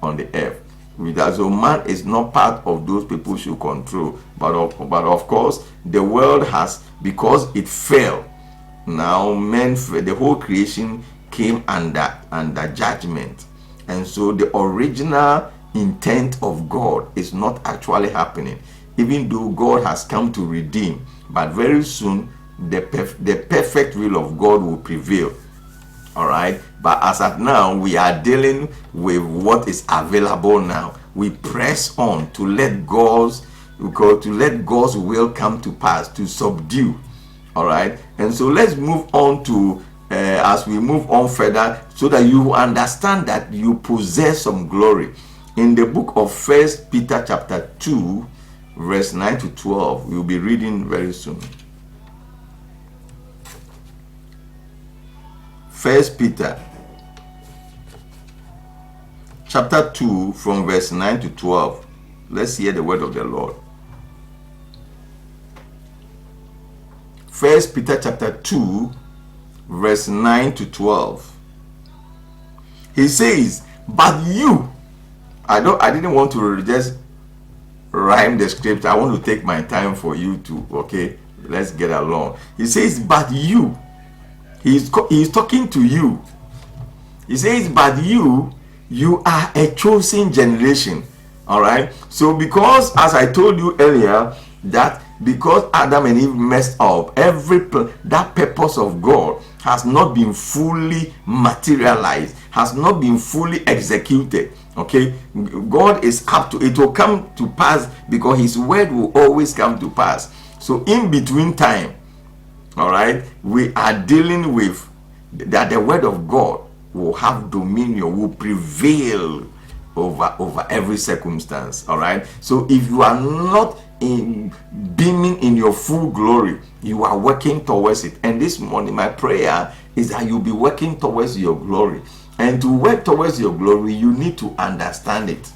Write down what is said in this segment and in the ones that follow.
on the earth. So man is not part of those people should control. But of course, the world has, because it fell. Now the whole creation came under judgment, and so the original intent of God is not actually happening, even though God has come to redeem. But very soon the perfect will of God will prevail. All right, but as at now, we are dealing with what is available now. We press on to let God's will come to pass, to subdue. All right, and so let's move on to as we move on further, so that you understand that you possess some glory. In the book of 1 Peter chapter 2, verse 9 to 12, we'll be reading very soon. 1 Peter chapter 2, from verse 9 to 12. Let's hear the word of the Lord. 1 Peter chapter 2, verse 9 to 12. He says, but you, I didn't want to just rhyme the script. I want to take my time for you to, okay, let's get along. He says, but you, he's talking to you. He says, but you are a chosen generation. All right, so because, as I told you earlier, that because Adam and Eve messed up, that purpose of God has not been fully materialized, has not been fully executed. Okay, God is up to it, will come to pass, because his word will always come to pass. So in between time, all right, we are dealing with that the word of God will have dominion, will prevail over every circumstance. All right, so if you are not beaming in your full glory, you are working towards it. And this morning my prayer is that you'll be working towards your glory. And to work towards your glory, you need to understand it.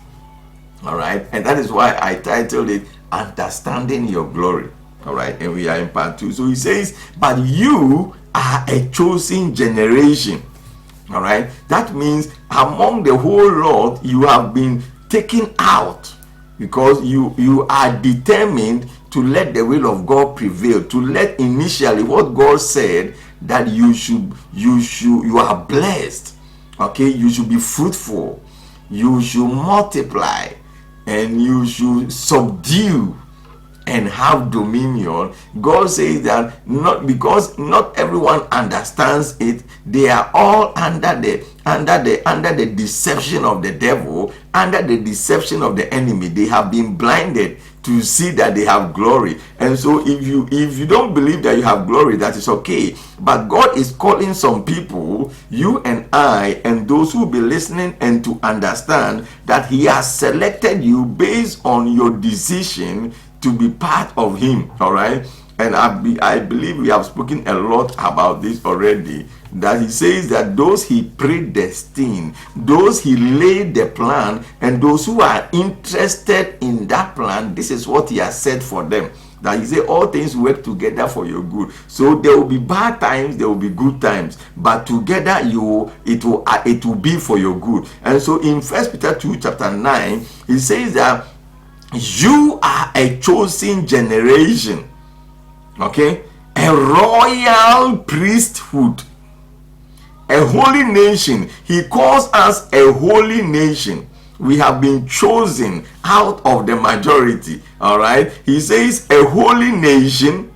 All right, and that is why I titled it Understanding Your Glory. All right, and we are in part 2. So he says, but you are a chosen generation. All right, that means among the whole lot, you have been taken out, because you are determined to let the will of God prevail, to let initially what God said, that you are blessed. Okay, you should be fruitful, you should multiply, and you should subdue and have dominion. God says that not because not everyone understands it, they are all under the deception of the devil, under the deception of the enemy. They have been blinded to see that they have glory. And so if you don't believe that you have glory, that is okay. But God is calling some people, you and I, and those who will be listening, and to understand that he has selected you based on your decision to be part of him. All right, and I believe we have spoken a lot about this already, that he says that those he predestined, those he laid the plan, and those who are interested in that plan, this is what he has said for them, that he said all things work together for your good. So there will be bad times, there will be good times, but together it will be for your good. And so in 1 Peter 2 chapter 9, he says that you are a chosen generation, okay, a royal priesthood, a holy nation. He calls us a holy nation. We have been chosen out of the majority. All right, he says a holy nation,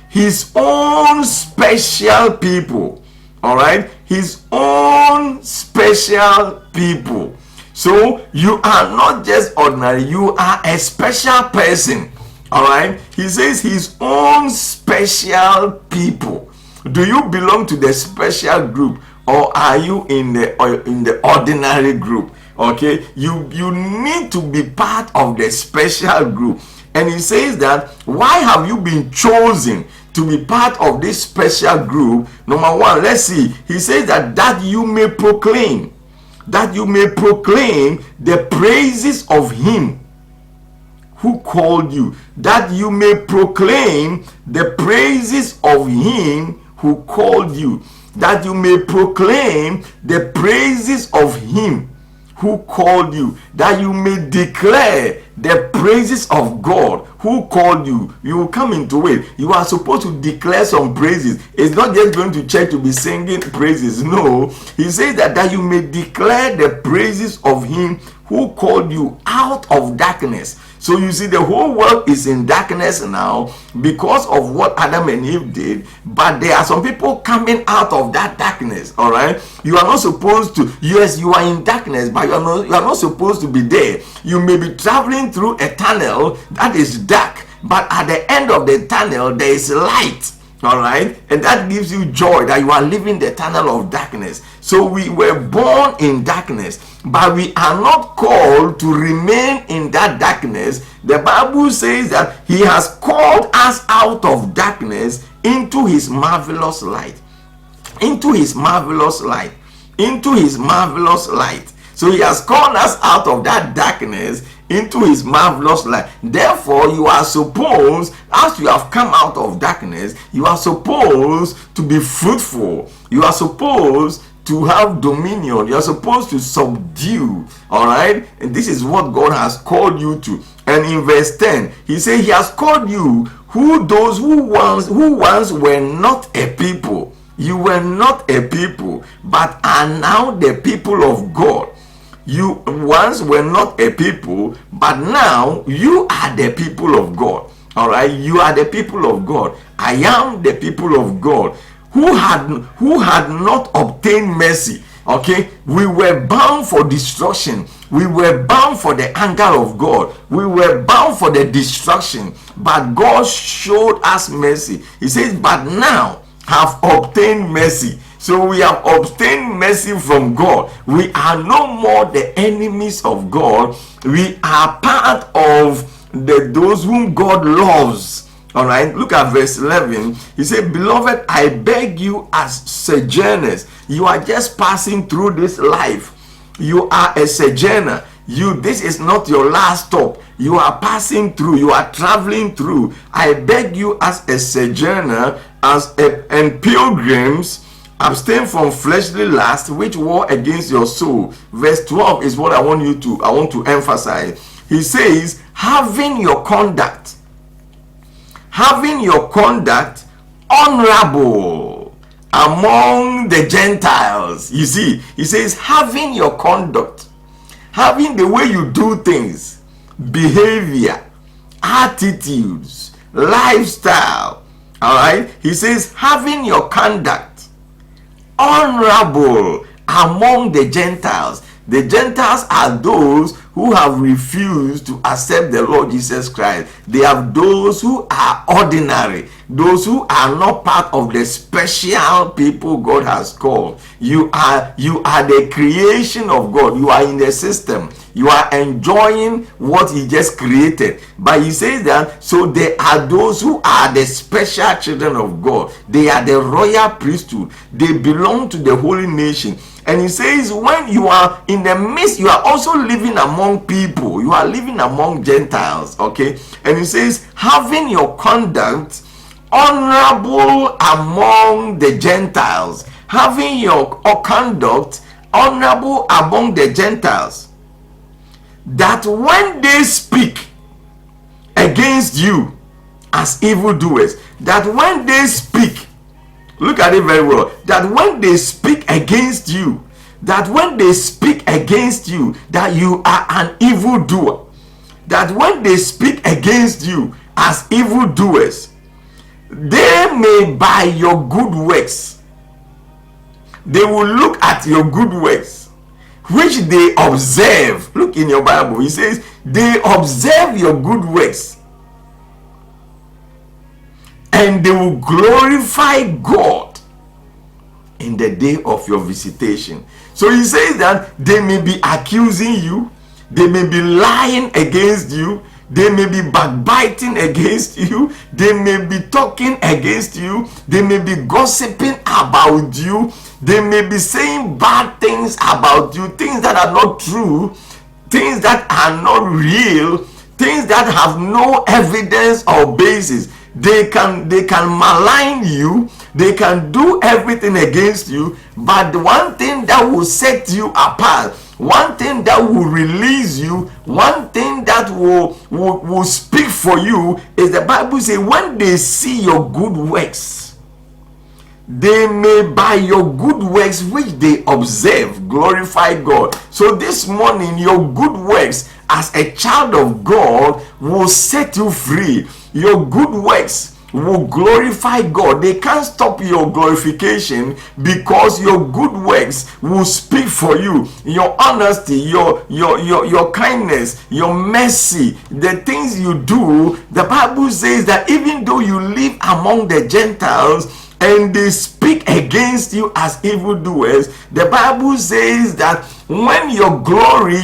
his own special people. All right, his own special people. So you are not just ordinary, you are a special person. All right, he says his own special people. Do you belong to the special group, or are you in the ordinary group? Okay, you need to be part of the special group. And he says that, why have you been chosen to be part of this special group? Number one, let's see. He says that you may proclaim the praises of him who called you, that you may proclaim the praises of him who called you, that you may proclaim the praises of him who called you, that you may declare the praises of God who called you. You will come into it. You are supposed to declare some praises. It's not just going to church to be singing praises. No, he says that you may declare the praises of him who called you out of darkness. So you see, the whole world is in darkness now because of what Adam and Eve did. But there are some people coming out of that darkness. All right, you are not supposed to. Yes, you are in darkness, but you are not supposed to be there. You may be traveling through a tunnel that is dark, but at the end of the tunnel there is light. All right, and that gives you joy that you are living the tunnel of darkness. So we were born in darkness, but we are not called to remain in that darkness. The Bible says that he has called us out of darkness into his marvelous light. Into his marvelous light. Into his marvelous light. So he has called us out of that darkness into his marvelous light. Therefore, you are supposed, as you have come out of darkness, you are supposed to be fruitful. You are supposed to have dominion. You are supposed to subdue. All right, and this is what God has called you to. And in verse 10, he says he has called you those who once were not a people. You were not a people, but are now the people of God. You once were not a people, but now you are the people of God. All right, you are the people of God. I am the people of God who had not obtained mercy. Okay, we were bound for destruction. We were bound for the anger of God. We were bound for the destruction, but God showed us mercy. He says, but now have obtained mercy. So we have obtained mercy from God. We are no more the enemies of God. We are part of those whom God loves. All right, look at verse 11. He said, beloved, I beg you as sojourners. You are just passing through this life. You are a sojourner. This is not your last stop. You are passing through. You are traveling through. I beg you as a sojourner, and pilgrims, abstain from fleshly lust which war against your soul. Verse 12 is what I want to emphasize. He says, having your conduct honorable among the Gentiles. You see, he says, having your conduct, having the way you do things, behavior, attitudes, lifestyle. All right, he says, having your conduct honorable among the Gentiles. The Gentiles are those who have refused to accept the Lord Jesus Christ. They have those who are ordinary, those who are not part of the special people God has called. You are the creation of God. You are in the system. You are enjoying what he just created. But he says that, so there are those who are the special children of God. They are the royal priesthood. They belong to the holy nation. And he says, when you are in the midst, you are also living among people. You are living among Gentiles. Okay. And he says, having your conduct honorable among the Gentiles. Having your conduct honorable among the Gentiles. That when they speak against you as evildoers, that when they speak, look at it very well, that when they speak against you, that you are an evildoer, that when they speak against you as evildoers, they may by your good works, they will look at your good works, which they observe. Look in your Bible, he says, they observe your good works, and they will glorify God in the day of your visitation. So he says that they may be accusing you, they may be lying against you, they may be backbiting against you, they may be talking against you, they may be gossiping about you, they may be saying bad things about you, things that are not true, things that are not real, things that have no evidence or basis. They can malign you, they can do everything against you, but the one thing that will set you apart, one thing that will release you, one thing that will speak for you is the Bible says, when they see your good works, they may by your good works which they observe glorify God. So this morning, your good works as a child of God will set you free. Your good works will glorify God. They can't stop your glorification because your good works will speak for you. Your honesty, your kindness, your mercy, the things you do. The Bible says that even though you live among the Gentiles and they speak against you as evildoers, the Bible says that when your glory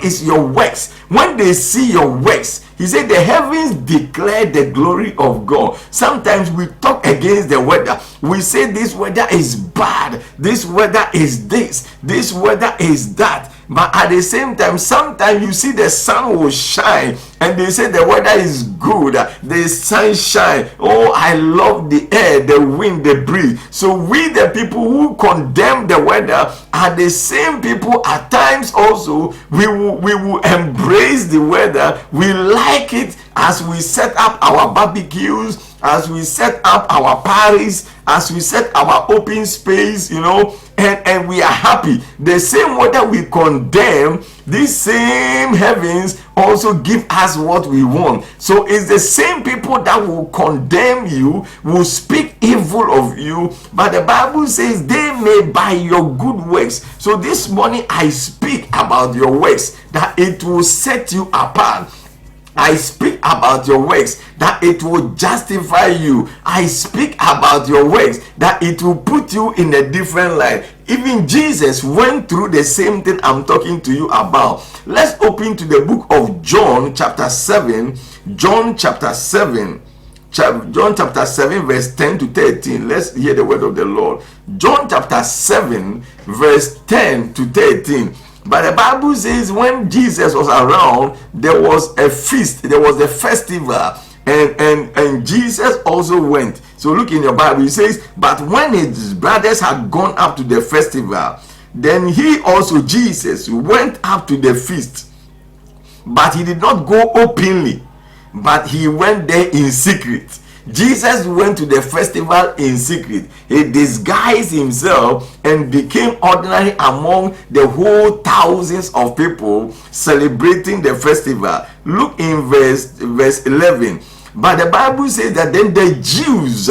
is your works. When they see your works, he said the heavens declare the glory of God. Sometimes we talk against the weather. We say this weather is bad, this weather is this weather is that. But at the same time, sometimes you see the sun will shine and they say the weather is good, the sunshine. Oh, I love the air, the wind, the breeze. So we, the people who condemn the weather, are the same people at times also. We will embrace the weather. We like it as we set up our barbecues, as we set up our parties, as we set our open space, and we are happy. The same weather we condemn, these same heavens also give us what we want. So it's the same people that will condemn you, will speak evil of you, but the Bible says they may by your good works. So this morning I speak about your works, that it will set you apart. I speak about your works, that it will justify you. I speak about your works, that it will put you in a different light. Even Jesus went through the same thing I'm talking to you about. Let's open to the book of John chapter 7. John chapter 7 verse 10 to 13. Let's hear the word of the Lord. John chapter 7 verse 10 to 13. But the Bible says when Jesus was around, there was a feast, there was a festival, and Jesus also went. So look in your Bible, it says, but when his brothers had gone up to the festival, then he also, Jesus, went up to the feast. But he did not go openly, but he went there in secret. Jesus went to the festival in secret. He disguised himself and became ordinary among the whole thousands of people celebrating the festival. Look in verse 11. But the Bible says that then the Jews,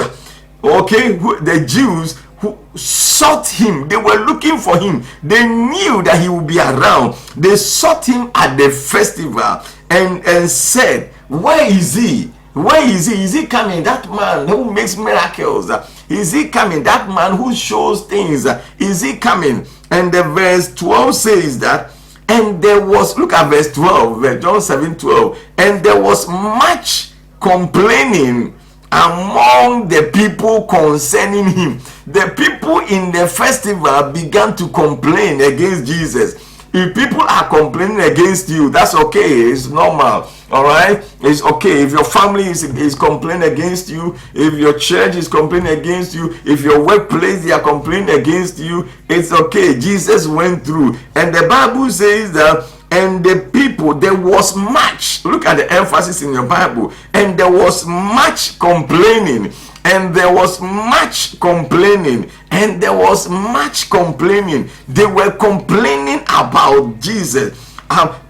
the Jews who sought him, they were looking for him. They knew that he would be around. They sought him at the festival and said, where is he? Where is he? Is he coming? That man who makes miracles. Is he coming? That man who shows things. Is he coming? And the verse 12 says that, and there was, look at verse 12, John 7:12, and there was much complaining among the people concerning him. The people in the festival began to complain against Jesus. If people are complaining against you, that's okay. It's normal. All right, it's okay. If your family is complaining against you, if your church is complaining against you, if your workplace they are complaining against you, it's okay. Jesus went through, and the Bible says that, and the people, there was much. Look at the emphasis in your Bible. And there was much complaining. And there was much complaining. And there was much complaining. They were complaining about Jesus.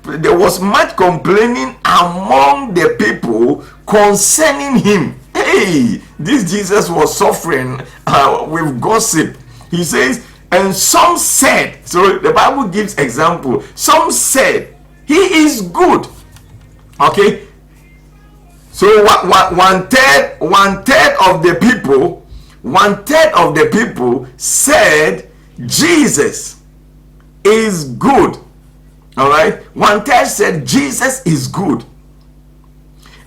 There was much complaining among the people concerning him. Hey, this Jesus was suffering with gossip. He says, and some said, so the Bible gives example. Some said, he is good. Okay. So one third of the people said Jesus is good. All right. One third said Jesus is good.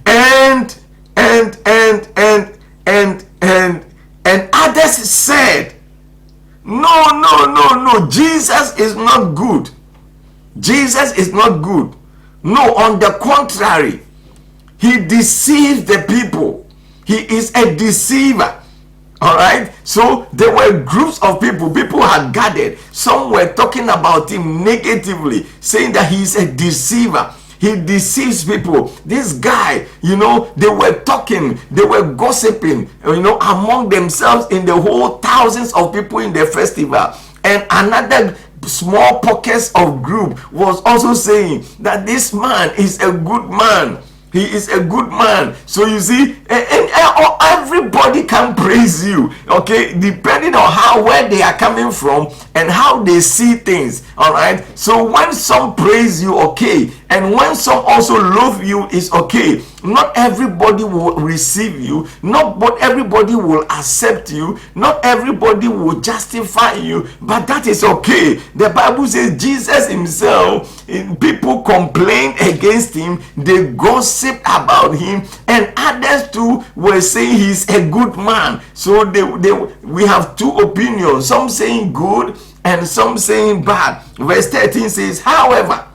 And others said, no, Jesus is not good. Jesus is not good. No, on the contrary, he deceives the people. He is a deceiver. All right, so there were groups of people. People had gathered. Some were talking about him negatively, saying that he's a deceiver. He deceives people. This guy, they were talking, they were gossiping, among themselves in the whole thousands of people in the festival. And another small pockets of group was also saying that this man is a good man. He is a good man. So you see, and everybody can praise you, okay, depending on where they are coming from and how they see things. All right. So when some praise you, okay, and when some also love you, is okay. Not everybody will receive you. Not everybody will accept you. Not everybody will justify you. But that is okay. The Bible says Jesus himself, people complained against him. They gossiped about him, and others too were saying he's a good man. So we have two opinions. Some saying good and some saying bad. Verse 13 says, however,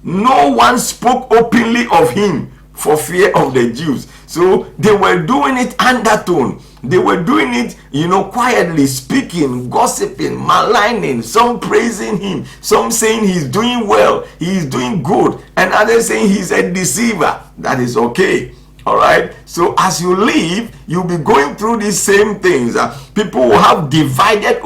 no one spoke openly of him for fear of the Jews. So they were doing it undertone. They were doing it, quietly, speaking, gossiping, maligning, some praising him, some saying he's doing well, he's doing good, and others saying he's a deceiver. That is okay. All right. So as you live, you'll be going through these same things. People will have divided